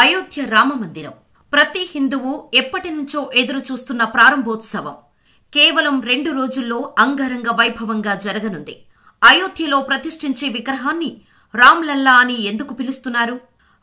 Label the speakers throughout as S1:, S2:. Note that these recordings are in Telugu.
S1: అయోధ్య రామమందిరం ప్రతి హిందువు ఎప్పటినుంచో ఎదురు చూస్తున్న ప్రారంభోత్సవం కేవలం 2 రోజుల్లో అంగరంగ వైభవంగా జరగనుంది. అయోధ్యలో ప్రతిష్ఠించే విగ్రహాన్ని రామ్లల్లా అని ఎందుకు పిలుస్తున్నారు?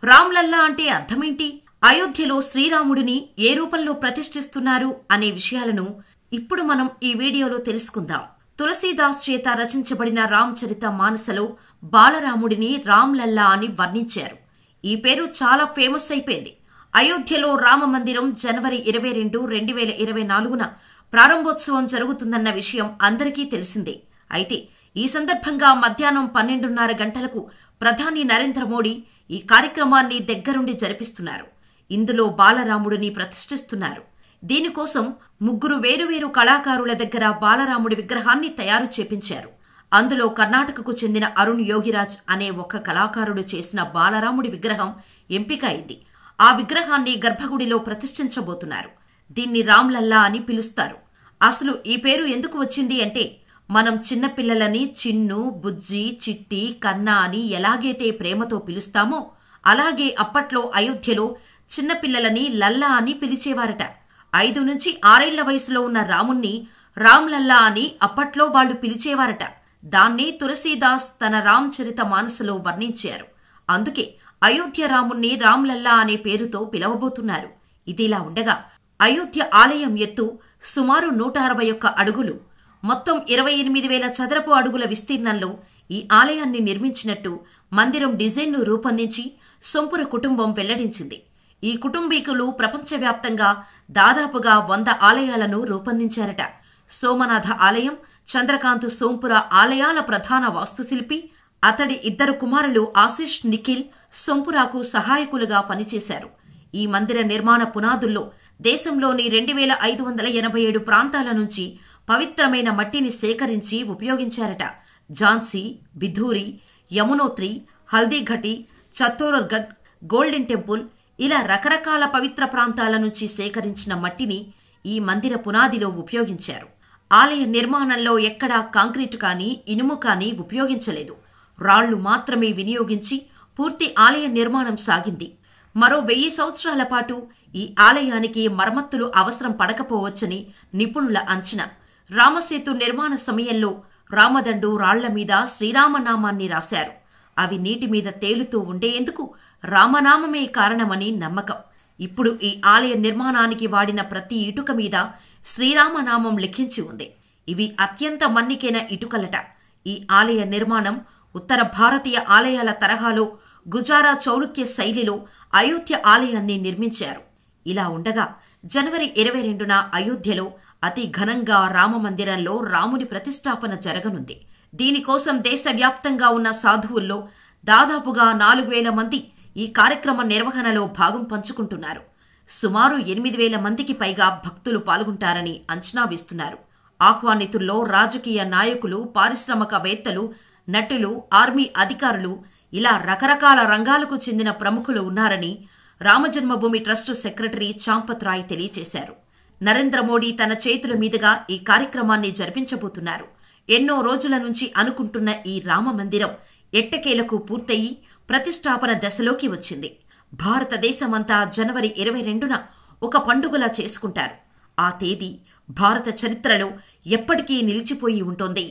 S1: రామ్లల్లా అంటే అర్థమేంటి? అయోధ్యలో శ్రీరాముడిని ఏ రూపంలో ప్రతిష్ఠిస్తున్నారు అనే విషయాలను ఇప్పుడు మనం ఈ వీడియోలో తెలుసుకుందాం. తులసీదాస్ చేత రచించబడిన రామచరిత మానసలో బాలరాముడిని రామ్లల్లా అని వర్ణించారు. ఈ పేరు చాలా ఫేమస్ అయిపోయింది. అయోధ్యలో రామమందిరం జనవరి 22, 2024న ప్రారంభోత్సవం జరుగుతుందన్న విషయం అందరికీ తెలిసిందే. అయితే ఈ సందర్భంగా మధ్యాహ్నం 12:30 గంటలకు ప్రధాని నరేంద్ర మోడీ ఈ కార్యక్రమాన్ని దగ్గరుండి జరిపిస్తున్నారు. ఇందులో బాలరాముడిని ప్రతిష్ఠిస్తున్నారు. దీనికోసం 3 వేరువేరు కళాకారుల దగ్గర బాలరాముడి విగ్రహాన్ని తయారు చేపించారు. అందులో కర్ణాటకకు చెందిన అరుణ్ యోగిరాజ్ అనే ఒక కళాకారుడు చేసిన బాలరాముడి విగ్రహం ఎంపిక అయింది. ఆ విగ్రహాన్ని గర్భగుడిలో ప్రతిష్ఠించబోతున్నారు. దీన్ని రామ్లల్లా అని పిలుస్తారు. అసలు ఈ పేరు ఎందుకు వచ్చింది అంటే, మనం చిన్నపిల్లలని చిన్ను, బుజ్జి, చిట్టి, కన్నా అని ఎలాగైతే ప్రేమతో పిలుస్తామో అలాగే అప్పట్లో అయోధ్యలో చిన్నపిల్లలని లల్లా అని పిలిచేవారట. 5 నుంచి 6 ఏళ్ల వయసులో ఉన్న రాముణ్ణి రామ్లల్లా అని అప్పట్లో వాళ్లు పిలిచేవారట. దాన్ని తులసీదాస్ తన రామచరిత మానసలో వర్ణించారు. అందుకే అయోధ్య రాముణ్ణి రామ్లల్లా అనే పేరుతో పిలవబోతున్నారు. ఇదిలా ఉండగా అయోధ్య ఆలయం ఎత్తు సుమారు 161 అడుగులు. మొత్తం 28,000 చదరపు అడుగుల విస్తీర్ణంలో ఈ ఆలయాన్ని నిర్మించినట్టు మందిరం డిజైన్ను రూపొందించి సొంపుర కుటుంబం వెల్లడించింది. ఈ కుటుంబీకులు ప్రపంచవ్యాప్తంగా దాదాపుగా 100 ఆలయాలను రూపొందించారట. సోమనాథ ఆలయం, చంద్రకాంత్ సోంపుర ఆలయాల ప్రధాన వాస్తుశిల్పి, అతడి 2 కుమారులు ఆశిష్, నిఖిల్ సొంపురాకు సహాయకులుగా పనిచేశారు. ఈ మందిర నిర్మాణ పునాదుల్లో దేశంలోని 2,587 ప్రాంతాల నుంచి పవిత్రమైన మట్టిని సేకరించి ఉపయోగించారట. ఝాన్సీ, బిధూరి, యమునోత్రి, హల్దీఘటి, చత్తోర్గఢ్, గోల్డెన్ టెంపుల్ ఇలా రకరకాల పవిత్ర ప్రాంతాల నుంచి సేకరించిన మట్టిని ఈ మందిర పునాదిలో ఉపయోగించారు. ఆలయ నిర్మాణంలో ఎక్కడా కాంక్రీటు కానీ ఇనుము కానీ ఉపయోగించలేదు. రాళ్లు మాత్రమే వినియోగించి పూర్తి ఆలయ నిర్మాణం సాగింది. మరో 1000 సంవత్సరాల పాటు ఈ ఆలయానికి మరమ్మతులు అవసరం పడకపోవచ్చని నిపుణుల అంచనా. రామసేతు నిర్మాణ సమయంలో రామదండు రాళ్ల మీద శ్రీరామనామాన్ని రాశారు. అవి నీటి మీద తేలుతూ ఉండేందుకు రామనామమే కారణమని నమ్మకం. ఇప్పుడు ఈ ఆలయ నిర్మాణానికి వాడిన ప్రతి ఇటుక మీద శ్రీరామనామం లిఖించి ఉంది. ఇవి అత్యంత మన్నికైన ఇటుకలట. ఈ ఆలయ నిర్మాణం ఉత్తర భారతీయ ఆలయాల తరహాలో గుజారా చౌలుక్య శైలిలో అయోధ్య ఆలయాన్ని నిర్మించారు. ఇలా ఉండగా జనవరి 22న అయోధ్యలో అతి ఘనంగా రామమందిరంలో రాముని ప్రతిష్టాపన జరగనుంది. దీనికోసం దేశవ్యాప్తంగా ఉన్న సాధువుల్లో దాదాపుగా 4,000 మంది ఈ కార్యక్రమ నిర్వహణలో భాగం పంచుకుంటున్నారు. సుమారు 8,000 మందికి పైగా భక్తులు పాల్గొంటారని అంచనా వేస్తున్నారు. ఆహ్వానితుల్లో రాజకీయ నాయకులు, పారిశ్రామికవేత్తలు, నటులు, ఆర్మీ అధికారులు ఇలా రకరకాల రంగాలకు చెందిన ప్రముఖులు ఉన్నారని రామజన్మభూమి ట్రస్టు సెక్రటరీ చాంపత్ రాయ్ తెలియజేశారు. నరేంద్ర మోడీ తన చేతుల మీదుగా ఈ కార్యక్రమాన్ని జరిపించబోతున్నారు. ఎన్నో రోజుల నుంచి అనుకుంటున్న ఈ రామమందిరం ఎట్టకేలకు పూర్తయి ప్రతిష్టాపన దశలోకి వచ్చింది. భారతదేశమంతా జనవరి 22న ఒక పండుగలా చేసుకుంటారు. ఆ తేదీ భారత చరిత్రలో ఎప్పటికీ నిలిచిపోయి ఉంటుంది.